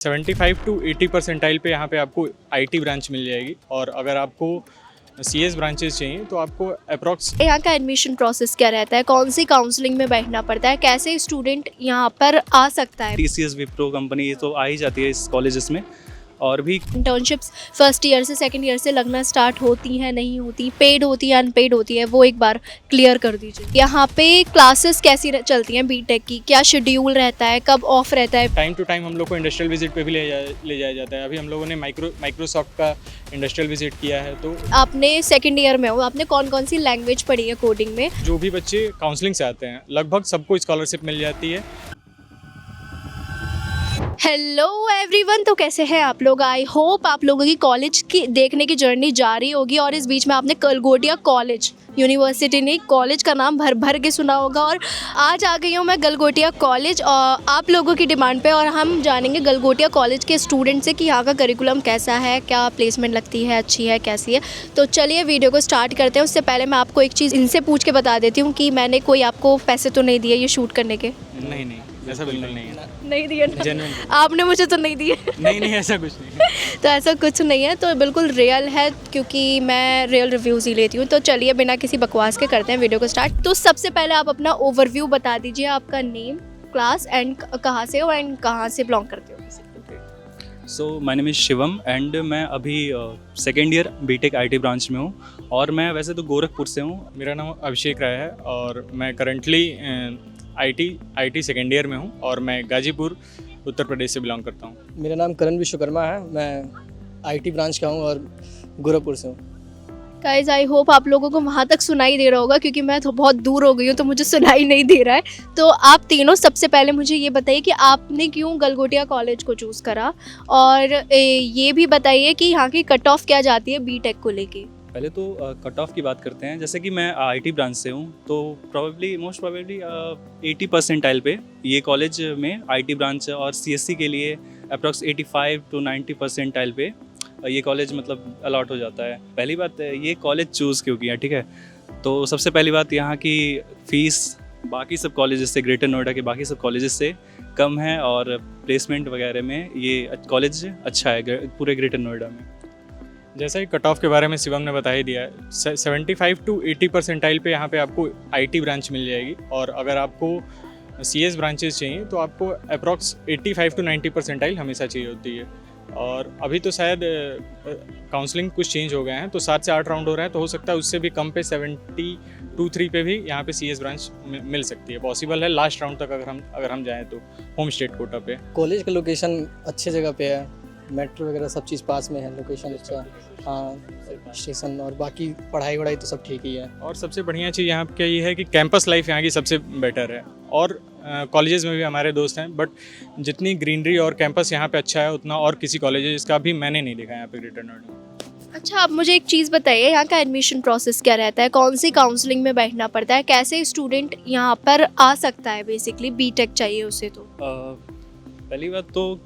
75 to 80 percentile पे यहाँ पे आपको आईटी ब्रांच मिल जाएगी। और अगर आपको सीएस ब्रांचेस चाहिए तो आपको अप्रॉक्स यहाँ का एडमिशन प्रोसेस क्या रहता है, कौन सी काउंसलिंग में बैठना पड़ता है, कैसे स्टूडेंट यहाँ पर आ सकता है। TCS विप्रो कंपनी ये तो आ ही जाती है इस कॉलेजेस में। और भी इंटर्नशिप्स फर्स्ट ईयर से सेकंड ईयर से लगना स्टार्ट होती हैं, नहीं होती, पेड होती है, अनपेड होती है, वो एक बार क्लियर कर दीजिए। यहाँ पे क्लासेस कैसी चलती हैं बीटेक की, क्या शेड्यूल रहता है, कब ऑफ रहता है। टाइम टू टाइम हम लोग को इंडस्ट्रियल विजिट पे भी ले जाया जाता है। अभी हम लोगों ने माइक्रोसॉफ्ट का इंडस्ट्रियल विजिट किया है। तो आपने सेकंड ईयर में हो, आपने कौन कौन सी लैंग्वेज पढ़ी है कोडिंग में। जो भी बच्चे काउंसलिंग से आते हैं लगभग सबको स्कॉलरशिप मिल जाती है। हेलो एवरीवन, तो कैसे हैं आप लोग। आई होप आप लोगों की कॉलेज की देखने की जर्नी जारी होगी। और इस बीच में आपने गलगोटिया कॉलेज, यूनिवर्सिटी नहीं, कॉलेज का नाम भर भर के सुना होगा। और आज आ गई हूँ मैं गलगोटिया कॉलेज और आप लोगों की डिमांड पे, और हम जानेंगे गलगोटिया कॉलेज के स्टूडेंट से कि यहाँ का करिकुलम कैसा है, क्या प्लेसमेंट लगती है, अच्छी है, कैसी है। तो चलिए वीडियो को स्टार्ट करते हैं। उससे पहले मैं आपको एक चीज़ इनसे पूछ के बता देती हूँ कि मैंने कोई आपको पैसे तो नहीं दिए ये शूट करने के। नहीं, ऐसा बिल्कुल नहीं है। नहीं दिए ना? जेन्युइन आपने मुझे तो नहीं दिए। नहीं, ऐसा कुछ नहीं। तो ऐसा कुछ नहीं है, तो बिल्कुल रियल है, क्योंकि मैं रियल रिव्यूज़ ही लेती हूँ। तो चलिए बिना किसी बकवास के करते हैं वीडियो को स्टार्ट। तो सबसे पहले आप अपना ओवरव्यू बता दीजिए, आपका नेम, क्लास एंड कहाँ से हो एंड कहाँ से बिलोंग करते हो। So my name is Shivam and मैं अभी second year BTech IT branch में हूँ। और मैं वैसे तो गोरखपुर से हूँ। मेरा नाम अभिषेक राय है और मैं करंटली आईटी सेकेंड ईयर में हूँ और मैं गाजीपुर उत्तर प्रदेश से बिलोंग करता हूँ। मेरा नाम करण विश्वकर्मा है, मैं आईटी ब्रांच का हूँ और गोरखपुर से हूँ। गाइस आई होप आप लोगों को वहाँ तक सुनाई दे रहा होगा, क्योंकि मैं तो बहुत दूर हो गई हूँ तो मुझे सुनाई नहीं दे रहा है। तो आप तीनों सबसे पहले मुझे ये बताइए कि आपने क्यों गलगोटिया कॉलेज को चूज़ करा, और ये भी बताइए कि यहाँ की कट ऑफ क्या जाती है बीटेक को लेके। पहले तो कट ऑफ की बात करते हैं। जैसे कि मैं आईटी ब्रांच से हूँ तो मोस्ट प्रोबेबली 80 परसेंटाइल पे ये कॉलेज में आईटी ब्रांच और सीएससी के लिए अप्रॉक्स 85 टू 90 परसेंटाइल पे ये कॉलेज मतलब अलॉट हो जाता है। पहली बात ये कॉलेज चूज़ क्यों किया, ठीक है। तो सबसे पहली बात यहाँ की फ़ीस बाकी सब कॉलेजेस से, ग्रेटर नोएडा के बाकी सब कॉलेजेस से कम है और प्लेसमेंट वगैरह में ये कॉलेज अच्छा है पूरे ग्रेटर नोएडा में। जैसा कि कट ऑफ के बारे में शिवम ने बता ही दिया है, 75 टू 80 परसेंटाइल पे यहाँ पे आपको आईटी ब्रांच मिल जाएगी। और अगर आपको सीएस ब्रांचेस चाहिए तो आपको अप्रॉक्स 85 टू 90 परसेंटाइल हमेशा चाहिए होती है। और अभी तो शायद काउंसलिंग कुछ चेंज हो गए हैं, तो 7 से 8 राउंड हो रहे हैं, तो हो सकता है उससे भी कम पे 72-3 पे भी यहाँ पे सीएस ब्रांच मिल सकती है। पॉसिबल है लास्ट राउंड तक अगर हम जाएँ तो होम स्टेट कोटा पे। कॉलेज का लोकेशन अच्छी जगह पे है, मेट्रो वगैरह सब चीज़ पास में है, लोकेशन अच्छा, हाँ, स्टेशन और बाकी पढ़ाई वढ़ाई तो सब ठीक ही है। और सबसे बढ़िया चीज़ यहाँ पे ये है कि कैंपस लाइफ यहाँ की सबसे बेटर है। और कॉलेजेस में भी हमारे दोस्त हैं, बट जितनी ग्रीनरी और कैंपस यहाँ पे अच्छा है उतना और किसी कॉलेजेस का भी मैंने नहीं देखा यहाँ पे ग्रेटर नोएडा। अच्छा, आप मुझे एक चीज़ बताइए, यहाँ का एडमिशन प्रोसेस क्या रहता है, कौन सी काउंसलिंग में बैठना पड़ता है, कैसे स्टूडेंट यहाँ पर आ सकता है, बेसिकली बीटेक चाहिए उसे। तो पहली बात तो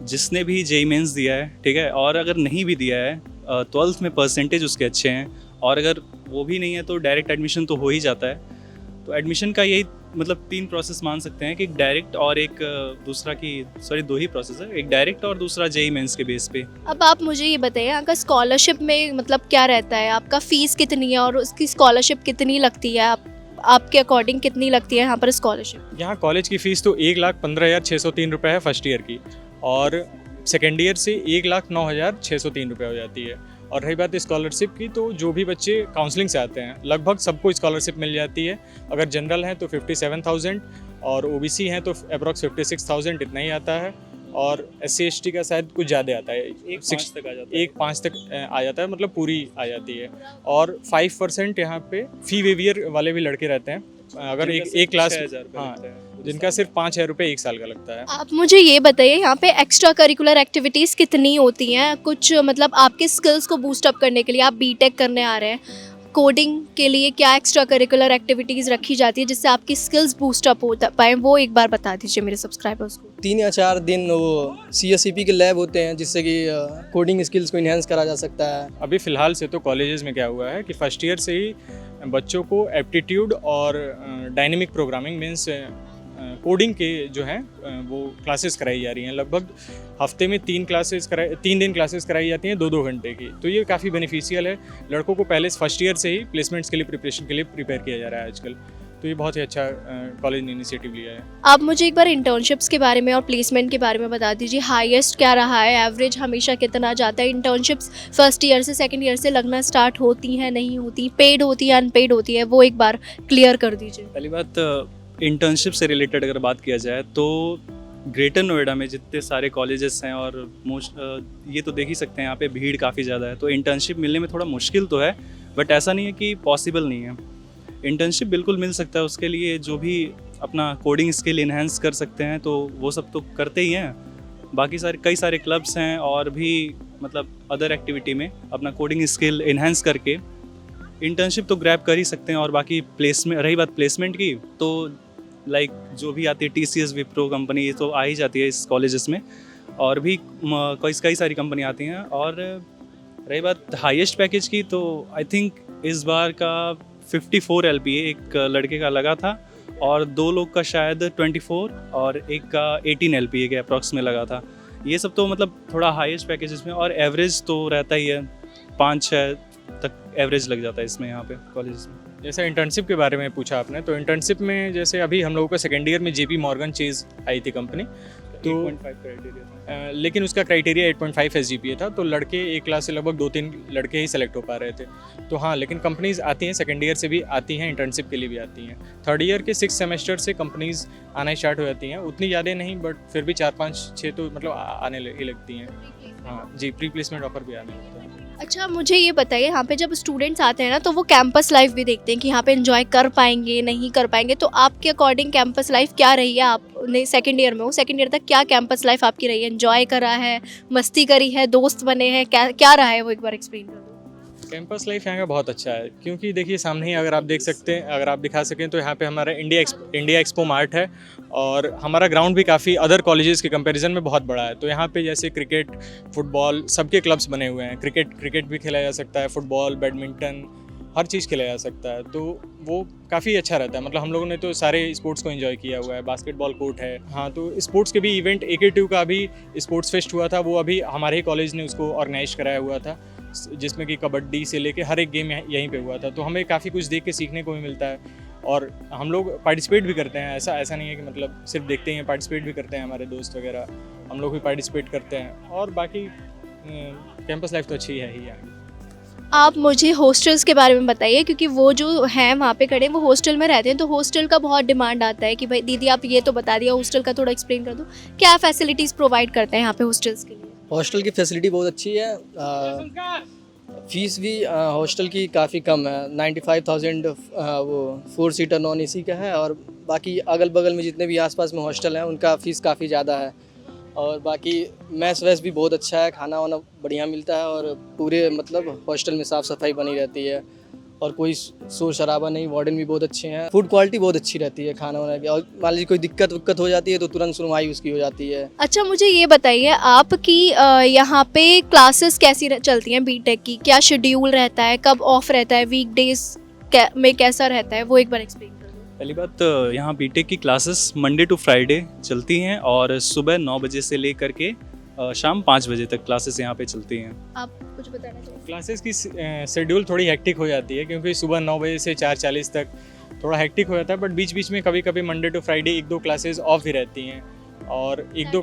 जिसने भी जेईई मेंस दिया है, ठीक है, और अगर नहीं भी दिया है 12th में परसेंटेज उसके अच्छे हैं, और अगर वो भी नहीं है तो डायरेक्ट एडमिशन तो हो ही जाता है। तो एडमिशन का यही मतलब 3 प्रोसेस मान सकते हैं कि एक डायरेक्ट और एक दूसरा की, सॉरी 2 ही प्रोसेस है, एक डायरेक्ट और दूसरा जेईई मेंस के बेस पे। अब आप मुझे ये बताइए, यहाँ का स्कॉलरशिप में मतलब क्या रहता है, आपका फ़ीस कितनी है और उसकी स्कॉलरशिप कितनी लगती है, आपके अकॉर्डिंग कितनी लगती है यहाँ पर स्कॉलरशिप। यहाँ कॉलेज की फ़ीस तो 1,15,603 रुपये है फर्स्ट ईयर की, और सेकेंड ईयर से 1,09,603 रुपये हो जाती है। और रही बात स्कॉलरशिप की, तो जो भी बच्चे काउंसलिंग से आते हैं लगभग सबको स्कॉलरशिप मिल जाती है। अगर जनरल हैं तो 57,000 और ओबीसी हैं तो अप्रॉक्स 56,000 इतना ही आता है। और SC ST का शायद कुछ ज़्यादा आता है, 1.5 तक आ जाता है। 1.5 तक आ जाता है, मतलब पूरी आ जाती है। और 5% यहाँ पे फी वेवियर वाले भी लड़के रहते हैं। अगर एक क्लास, हाँ, जिनका सिर्फ 5,000 रुपये 1 साल का लगता है। आप मुझे ये बताइए, यहाँ पे एक्स्ट्रा करिकुलर एक्टिविटीज़ कितनी होती हैं, कुछ मतलब आपके स्किल्स को बूस्ट अप करने के लिए, आप बीटेक करने आ रहे हैं, कोडिंग के लिए क्या एक्स्ट्रा करिकुलर एक्टिविटीज़ रखी जाती है जिससे आपकी स्किल्स बूस्ट अप हो पाए, वो एक बार बता दीजिए मेरे सब्सक्राइबर्स को। 3 या 4 दिन वो CSCP के लैब होते हैं जिससे कि कोडिंग स्किल्स को इन्हेंस करा जा सकता है। अभी फ़िलहाल से तो कॉलेजेस में क्या हुआ है कि फर्स्ट ईयर से ही बच्चों को एप्टीट्यूड और डायनेमिक प्रोग्रामिंग मीन्स कोडिंग के जो हैं वो क्लासेस कराई जा रही हैं। लगभग हफ्ते में 3 दिन क्लासेस कराई जाती हैं 2-2 घंटे की। तो ये काफ़ी बेनिफिशियल है। लड़कों को पहले फर्स्ट ईयर से ही प्लेसमेंट्स के लिए प्रिपरेशन के लिए प्रिपेयर किया जा रहा है आजकल। तो ये बहुत ही अच्छा कॉलेज ने इनिशिएटिव लिया है। आप मुझे एक बार इंटर्नशिप्स के बारे में और प्लेसमेंट के बारे में बता दीजिए, हाईएस्ट क्या रहा है, एवरेज हमेशा कितना जाता है? इंटर्नशिप्स फर्स्ट ईयर से सेकंड ईयर से लगना स्टार्ट होती हैं, नहीं होती, पेड होती है, अनपेड होती है, वो एक बार क्लियर कर दीजिए। पहली बात, इंटर्नशिप से रिलेटेड अगर बात किया जाए तो ग्रेटर नोएडा में जितने सारे कॉलेजेस हैं और ये तो देख ही सकते हैं यहाँ पे भीड़ काफ़ी ज़्यादा है। तो इंटर्नशिप मिलने में थोड़ा मुश्किल तो है, बट ऐसा नहीं है कि पॉसिबल नहीं है। इंटर्नशिप बिल्कुल मिल सकता है। उसके लिए जो भी अपना कोडिंग स्किल इन्हेंस कर सकते हैं तो वो सब तो करते ही हैं। बाकी कई सारे क्लब्स हैं और भी मतलब अदर एक्टिविटी में अपना कोडिंग स्किल इन्हेंस करके इंटर्नशिप तो ग्रैब कर ही सकते हैं। और बाकी प्लेसमेंट, रही बात प्लेसमेंट की, तो लाइक जो भी आती है TCS, विप्रो कंपनी, ये तो आ ही जाती है इस कॉलेजेस में। और भी कई सारी कंपनी आती हैं। और रही बात हाईएस्ट पैकेज की, तो आई थिंक इस बार का 54 LPA एक लड़के का लगा था और 2 लोग का शायद 24 और एक का 18 LPA के अप्रॉक्स में लगा था। ये सब तो मतलब थोड़ा हाईएस्ट पैकेजेस में, और एवरेज तो रहता ही है 5-6 तक एवरेज लग जाता है इसमें यहाँ पे कॉलेज में। जैसे इंटर्नशिप के बारे में पूछा आपने, तो इंटर्नशिप में जैसे अभी हम लोगों का सेकेंड ईयर में JP Morgan Chase आई थी कंपनी, तो 8.5 क्राइटेरिया था। लेकिन उसका क्राइटेरिया 8.5 SGPA था। तो लड़के एक क्लास से लगभग 2-3 लड़के ही सेलेक्ट हो पा रहे थे। तो हाँ, लेकिन कंपनीज आती हैं, सेकेंड ईयर से भी आती हैं, इंटर्नशिप के लिए भी आती हैं। थर्ड ईयर के 6 सेमेस्टर से कंपनीज आना स्टार्ट हो जाती हैं। उतनी ज़्यादा नहीं, बट फिर भी 4-5-6 तो मतलब आने ही लगती हैं। हाँ जी, प्री प्लेसमेंट ऑफर भी आने लगता है। अच्छा, मुझे ये बताइए, यहाँ पे जब स्टूडेंट्स आते हैं ना, तो वो कैंपस लाइफ भी देखते हैं कि यहाँ पे एंजॉय कर पाएंगे नहीं कर पाएंगे। तो आपके अकॉर्डिंग कैंपस लाइफ क्या रही है? आपने सेकंड ईयर में हो, सेकंड ईयर तक क्या कैंपस लाइफ आपकी रही है? एंजॉय करा है, मस्ती करी है, दोस्त बने हैं, क्या रहा है वो एक बार एक्सप्लेन कर दो। कैंपस लाइफ यहाँ का बहुत अच्छा है, क्योंकि देखिए सामने ही अगर आप देख सकते हैं, अगर आप दिखा सकें तो यहाँ पे हमारा इंडिया एक्सपो मार्ट है। और हमारा ग्राउंड भी काफ़ी अदर कॉलेजेस के कंपैरिजन में बहुत बड़ा है। तो यहाँ पे जैसे क्रिकेट, फुटबॉल, सबके क्लब्स बने हुए हैं। क्रिकेट भी खेला जा सकता है, फुटबॉल, बैडमिंटन, हर चीज़ खेला जा सकता है। तो वो काफ़ी अच्छा रहता है। मतलब हम लोगों ने तो सारे स्पोर्ट्स को एंजॉय किया हुआ है। बास्केटबॉल कोर्ट है। हाँ, तो स्पोर्ट्स के भी इवेंट AK2 का भी स्पोर्ट्स फेस्ट हुआ था, वो अभी हमारे ही कॉलेज ने उसको ऑर्गेनाइज कराया हुआ था, जिसमें कि कबड्डी से लेके हर एक गेम यहीं पे हुआ था। तो हमें काफ़ी कुछ देख के सीखने को भी मिलता है। और हम लोग पार्टिसिपेट भी करते हैं। ऐसा नहीं है कि मतलब सिर्फ देखते ही हैं, पार्टिसिपेट भी करते हैं। हमारे दोस्त वगैरह, हम लोग भी पार्टिसिपेट करते हैं। और बाकी कैंपस लाइफ तो अच्छी है ही यार। आप मुझे हॉस्टल्स के बारे में बताइए, क्योंकि वो जो हैं वहाँ पे खड़े, वो हॉस्टल में रहते हैं। तो हॉस्टल का बहुत डिमांड आता है कि भाई दीदी आप ये तो बता दिया, हॉस्टल का थोड़ा एक्सप्लेन कर दो। क्या फैसिलिटीज़ प्रोवाइड करते हैं यहाँ पे हॉस्टल्स के लिए? हॉस्टल की फैसिलिटी बहुत अच्छी है। फीस भी हॉस्टल की काफ़ी कम है। 95,000 वो 4 सीटर नॉन AC का है। और बाकी अगल बगल में जितने भी आसपास में हॉस्टल हैं उनका फ़ीस काफ़ी ज़्यादा है। और बाकी मैस वैस भी बहुत अच्छा है, खाना वाना बढ़िया मिलता है। और पूरे मतलब हॉस्टल में साफ़ सफाई बनी रहती है और कोई शोर शराबा नहीं। वार्डन भी बहुत अच्छे हैं। फूड क्वालिटी बहुत अच्छी रहती है खाना वाना की। और मान लीजिए कोई दिक्कत हो जाती है तो तुरंत सुनवाई उसकी हो जाती है। अच्छा, मुझे ये बताइए आपकी यहाँ पे क्लासेस कैसी चलती हैं बीटेक की? क्या शेड्यूल रहता है, कब ऑफ रहता है, वीकडेज में कैसा रहता है, वो एक बार एक्सप्लेन कर दो। पहली बात, यहाँ बीटेक की क्लासेस मंडे टू फ्राइडे चलती हैं और सुबह 9 बजे से लेकर के शाम 5 बजे तक क्लासेस यहाँ पे चलती हैं। आप कुछ बताना चाहिए? क्लासेस की शेड्यूल थोड़ी हेक्टिक हो जाती है, क्योंकि सुबह 9 बजे से 4:40 तक थोड़ा हेक्टिक हो जाता है। बट बीच बीच में कभी कभी Monday to Friday 1-2 classes off भी रहती हैं। और 1-2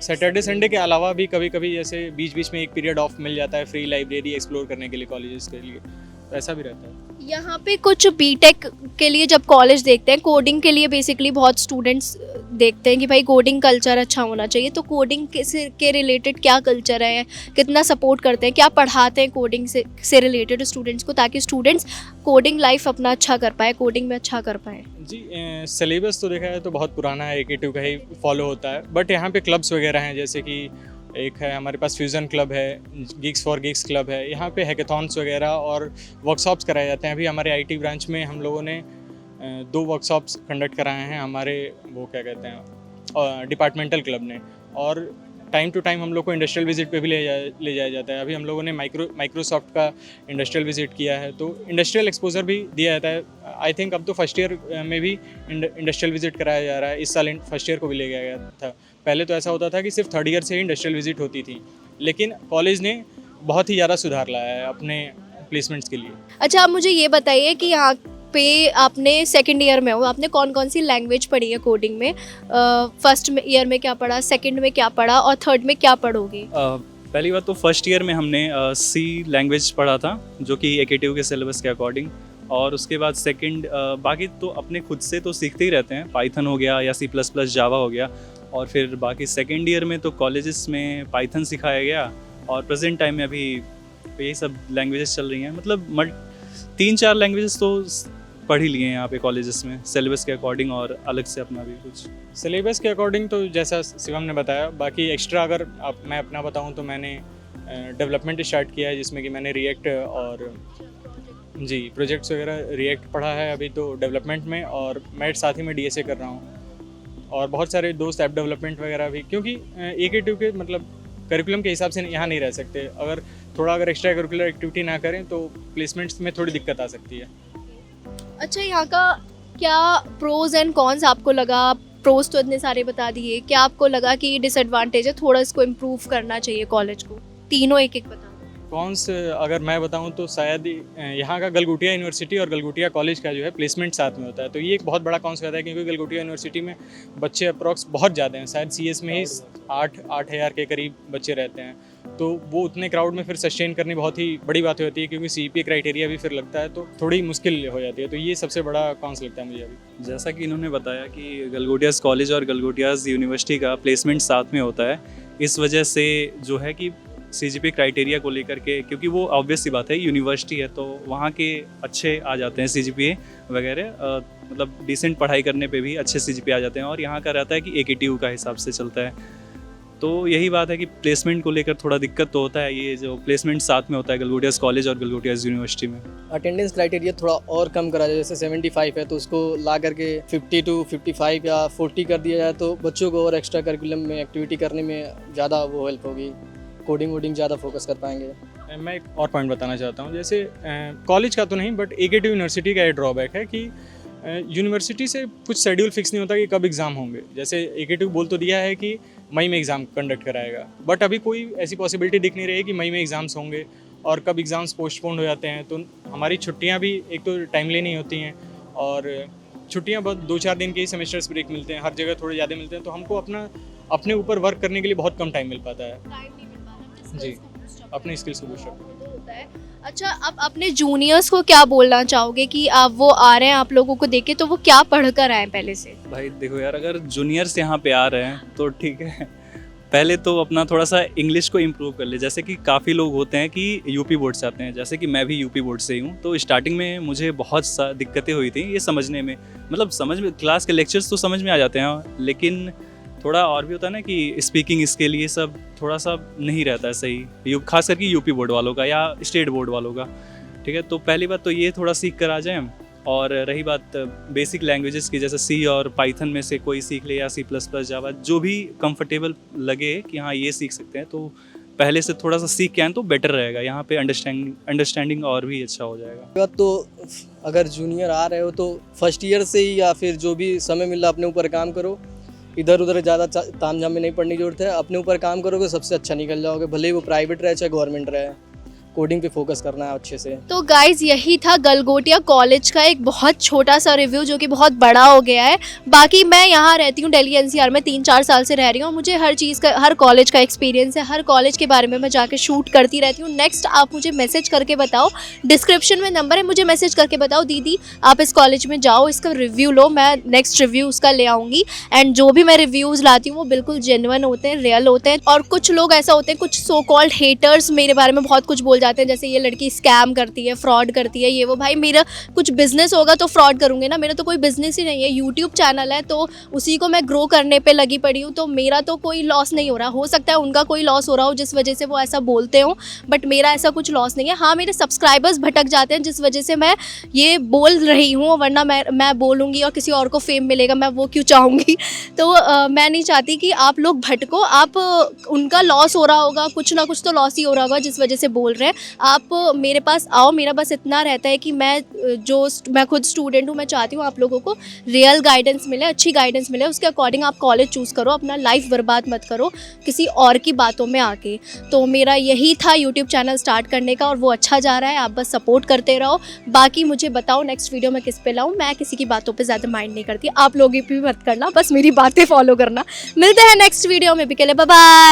सैटरडे संडे के अलावा भी कभी कभी जैसे बीच बीच में एक पीरियड ऑफ मिल जाता है फ्री लाइब्रेरी एक्सप्लोर करने के लिए कॉलेजेस के लिए। तो ऐसा भी रहता है। यहाँ पे कुछ बीटेक के लिए जब कॉलेज देखते हैं, कोडिंग के लिए बेसिकली बहुत स्टूडेंट्स देखते हैं कि भाई कोडिंग कल्चर अच्छा होना चाहिए। तो कोडिंग के रिलेटेड क्या कल्चर है, कितना सपोर्ट करते हैं, क्या पढ़ाते हैं कोडिंग से रिलेटेड स्टूडेंट्स को, ताकि स्टूडेंट्स कोडिंग लाइफ अपना अच्छा कर पाए, कोडिंग में अच्छा कर पाए? जी, सिलेबस तो देखा है तो बहुत पुराना है, AK2 का ही फॉलो होता है। बट यहाँ पे क्लब्स वगैरह हैं, जैसे कि एक है हमारे पास फ्यूज़न क्लब है, गिग्स फॉर गिग्स क्लब है। यहाँ पे हैकेथॉन्स वगैरह और वर्कशॉप्स कराए जाते हैं। अभी हमारे IT ब्रांच में हम लोगों ने 2 वर्कशॉप्स कंडक्ट कराए हैं हमारे, वो क्या कहते हैं, डिपार्टमेंटल क्लब ने। और टाइम टू टाइम हम लोग को इंडस्ट्रियल विजिट पे भी ले जाया जाता है। अभी हम लोगों ने माइक्रोसॉफ्ट का इंडस्ट्रियल विजिट किया है, तो इंडस्ट्रियल एक्सपोजर भी दिया जाता है। आई थिंक अब तो फर्स्ट ईयर में भी इंडस्ट्रियल विजिट कराया जा रहा है। इस साल फर्स्ट ईयर को भी ले गया था। पहले तो ऐसा होता था कि सिर्फ थर्ड ईयर से ही इंडस्ट्रियल विजिट होती थी, लेकिन कॉलेज ने बहुत ही ज़्यादा सुधार लाया है अपने प्लेसमेंट्स के लिए। अच्छा, आप मुझे ये बताइए कि यहाँ पे आपने सेकंड ईयर में हो, आपने कौन कौन सी लैंग्वेज पढ़ी है कोडिंग में? फर्स्ट ईयर में क्या पढ़ा, सेकंड में क्या पढ़ा और थर्ड में क्या पढ़ोगे? पहली बात तो फर्स्ट ईयर में हमने सी लैंग्वेज पढ़ा था, जो कि AKTU के सिलेबस के अकॉर्डिंग। और उसके बाद सेकंड बाकी तो अपने खुद से तो सीखते ही रहते हैं, पाइथन हो गया या C++, जावा हो गया। और फिर बाकी सेकंड ईयर में तो कॉलेजेस में पाइथन सिखाया गया, और प्रेजेंट टाइम में अभी यही सब लैंग्वेजेस चल रही हैं। मतलब 3-4 लैंग्वेजेस तो पढ़ ही लिए हैं यहाँ पे कॉलेजेस में, सिलेबस के अकॉर्डिंग, और अलग से अपना भी कुछ सिलेबस के अकॉर्डिंग तो जैसा शिवम ने बताया। बाकी एक्स्ट्रा अगर मैं अपना बताऊं तो मैंने डेवलपमेंट स्टार्ट किया है, जिसमें कि मैंने रिएक्ट और जी प्रोजेक्ट्स वगैरह रिएक्ट पढ़ा है अभी तो डेवलपमेंट में, और मैं साथ ही में DSA कर रहा हूँ। और बहुत सारे दोस्त ऐप डेवलपमेंट वगैरह भी, क्योंकि AKTU के मतलब करिकुलम के हिसाब से यहाँ नहीं रह सकते। अगर एक्स्ट्रा करिकुलर एक्टिविटी ना करें तो प्लेसमेंट्स में थोड़ी दिक्कत आ सकती है। अच्छा, यहाँ का क्या प्रोज एंड कॉन्स आपको लगा? प्रोज तो इतने सारे बता दिए, क्या आपको लगा कि डिसएडवांटेज है, थोड़ा इसको इम्प्रूव करना चाहिए कॉलेज को? तीनों एक एक बता। कॉन्स अगर मैं बताऊं तो शायद यहाँ का गलगोटिया यूनिवर्सिटी और गलगोटिया कॉलेज का जो है प्लेसमेंट साथ में होता है, तो ये एक बहुत बड़ा कॉन्स रहता है, क्योंकि गलगोटिया यूनिवर्सिटी में बच्चे अप्रॉक्स बहुत ज़्यादा हैं। शायद CS में ही 8,000 के करीब बच्चे रहते हैं, तो वो उतने क्राउड में फिर सस्टेन करनी बहुत ही बड़ी बात होती है, क्योंकि CEPA क्राइटेरिया भी फिर लगता है, तो थोड़ी मुश्किल हो जाती है। तो ये सबसे बड़ा कॉन्स लगता है मुझे अभी। जैसा कि इन्होंने बताया कि गलगोटियाज कॉलेज और गलगोटियाज यूनिवर्सिटी का प्लेसमेंट साथ में होता है, इस वजह से जो है कि CGPA क्राइटेरिया को लेकर के, क्योंकि वो ऑब्वियस सी बात है यूनिवर्सिटी है, तो वहाँ के अच्छे आ जाते हैं CGPA वगैरह, मतलब डिसेंट पढ़ाई करने पे भी अच्छे CGPA आ जाते हैं। और यहाँ का रहता है कि AKTU का हिसाब से चलता है, तो यही बात है कि प्लेसमेंट को लेकर थोड़ा दिक्कत तो होता है। ये जो प्लेसमेंट साथ में होता है गलगोटियाज कॉलेज और गलगोटियाज यूनिवर्सिटी में। अटेंडेंस क्राइटेरिया थोड़ा और कम करा जाए, जैसे 75 है तो उसको ला करके 50 to 55 या 40 कर दिया जाए, तो बच्चों को और एक्स्ट्रा करिकुलम में एक्टिविटी करने में ज़्यादा वो हेल्प होगी, कोडिंग वोडिंग ज़्यादा फोकस कर पाएंगे। मैं एक और पॉइंट बताना चाहता हूँ, जैसे कॉलेज का तो नहीं, बट AKTU यूनिवर्सिटी का ये ड्रॉबैक है कि यूनिवर्सिटी से कुछ शेड्यूल फिक्स नहीं होता कि कब एग्ज़ाम होंगे। जैसे AKTU बोल तो दिया है कि मई में एग्ज़ाम कंडक्ट कराएगा, बट अभी कोई ऐसी पॉसिबिलिटी दिख नहीं रही है कि मई में एग्ज़ाम्स होंगे, और कब एग्ज़ाम्स पोस्टपोन्ड हो जाते हैं। तो हमारी छुट्टियाँ भी एक तो टाइमली नहीं होती हैं, और छुट्टियाँ बहुत 2-4 दिन के ही सेमेस्टर्स ब्रेक मिलते हैं, हर जगह थोड़े ज़्यादा मिलते हैं, तो हमको अपने ऊपर वर्क करने के लिए बहुत कम टाइम मिल पाता है जी, अपने स्किल्स को बूस्ट अप होता है। अच्छा, आप अपने जूनियर्स को क्या बोलना चाहोगे कि आप वो आ रहे हैं आप लोगों को देख के, तो वो क्या पढ़ कर आए पहले से? भाई देखो यार, अगर जूनियर्स यहाँ पे आ रहे हैं तो ठीक है, पहले तो अपना थोड़ा सा इंग्लिश को इम्प्रूव कर ले। जैसे कि काफ़ी लोग होते हैं कि यूपी बोर्ड से आते हैं, जैसे कि मैं भी यूपी बोर्ड से ही हूँ, तो स्टार्टिंग में मुझे बहुत सा दिक्कतें हुई थी ये समझने में। मतलब समझ में, क्लास के लेक्चर्स तो समझ में आ जाते हैं, लेकिन थोड़ा और भी होता है ना कि स्पीकिंग इसके लिए सब थोड़ा सा नहीं रहता है सही, खास करके यूपी बोर्ड वालों का या स्टेट बोर्ड वालों का। ठीक है, तो पहली बात तो ये थोड़ा सीख कर आ जाएं। और रही बात बेसिक लैंग्वेजेस की, जैसे C और पाइथन में से कोई सीख ले, या C++, जावा, जो भी कंफर्टेबल लगे कि हाँ ये सीख सकते हैं, तो पहले से थोड़ा सा सीख के आए तो बेटर रहेगा। यहाँ पे अंडरस्टैंडिंग और भी अच्छा हो जाएगा। तो अगर जूनियर आ रहे हो तो फर्स्ट ईयर से ही या फिर जो भी समय मिल रहा अपने ऊपर काम करो, इधर उधर ज़्यादा तामझाम में नहीं पड़ने की जरूरत है। अपने ऊपर काम करोगे सबसे अच्छा निकल जाओगे, भले ही वो प्राइवेट रहे चाहे गवर्नमेंट रहे। कोडिंग पे फोकस करना है अच्छे से। तो गाइज यही था गलगोटिया कॉलेज का एक बहुत छोटा सा रिव्यू जो कि बहुत बड़ा हो गया है। बाकी मैं यहाँ रहती हूँ दिल्ली NCR में 3-4 साल से रह रही हूँ। मुझे हर चीज़ का, हर कॉलेज का एक्सपीरियंस है, हर कॉलेज के बारे में मैं जाके शूट करती रहती हूँ। नेक्स्ट आप मुझे मैसेज करके बताओ, डिस्क्रिप्शन में नंबर है, मुझे मैसेज करके बताओ दीदी आप इस कॉलेज में जाओ, इसका रिव्यू लो, मैं नेक्स्ट रिव्यू उसका ले आऊँगी। एंड जो भी मैं रिव्यूज़ लाती हूँ वो बिल्कुल जेन्युइन होते हैं, रियल होते हैं। और कुछ लोग ऐसा होते हैं, कुछ सो कॉल्ड हेटर्स मेरे बारे में बहुत कुछ बोल जाते हैं जैसे ये लड़की स्कैम करती है, फ्रॉड करती है, ये वो। भाई मेरा कुछ बिजनेस होगा तो फ्रॉड करूँगी ना, मेरा तो कोई बिजनेस ही नहीं है, यूट्यूब चैनल है तो उसी को मैं ग्रो करने पे लगी पड़ी हूँ, तो मेरा तो कोई लॉस नहीं हो रहा। हो सकता है उनका कोई लॉस हो रहा हो जिस वजह से वो ऐसा बोलते हो, बट मेरा ऐसा कुछ लॉस नहीं है। हाँ, मेरे सब्सक्राइबर्स भटक जाते हैं जिस वजह से मैं ये बोल रही हूँ, वरना मैं बोलूँगी और किसी और को फेम मिलेगा, मैं वो क्यों चाहूँगी। तो मैं नहीं चाहती कि आप लोग भटको। आप उनका लॉस हो रहा होगा, कुछ ना कुछ तो लॉस ही हो रहा होगा जिस वजह से बोल रहे हैं। आप मेरे पास आओ, मेरा बस इतना रहता है कि मैं खुद स्टूडेंट हूँ, मैं चाहती हूँ आप लोगों को रियल गाइडेंस मिले, अच्छी गाइडेंस मिले, उसके अकॉर्डिंग आप कॉलेज चूज़ करो, अपना लाइफ बर्बाद मत करो किसी और की बातों में आके। तो मेरा यही था यूट्यूब चैनल स्टार्ट करने का और वो अच्छा जा रहा है, आप बस सपोर्ट करते रहो। बाकी मुझे बताओ नेक्स्ट वीडियो में किस पे लाऊं, मैं किसी की बातों पे ज़्यादा माइंड नहीं करती, आप लोग भी मत करना, बस मेरी बातें फॉलो करना। मिलते हैं नेक्स्ट वीडियो में, भी के लिए बाय बाय।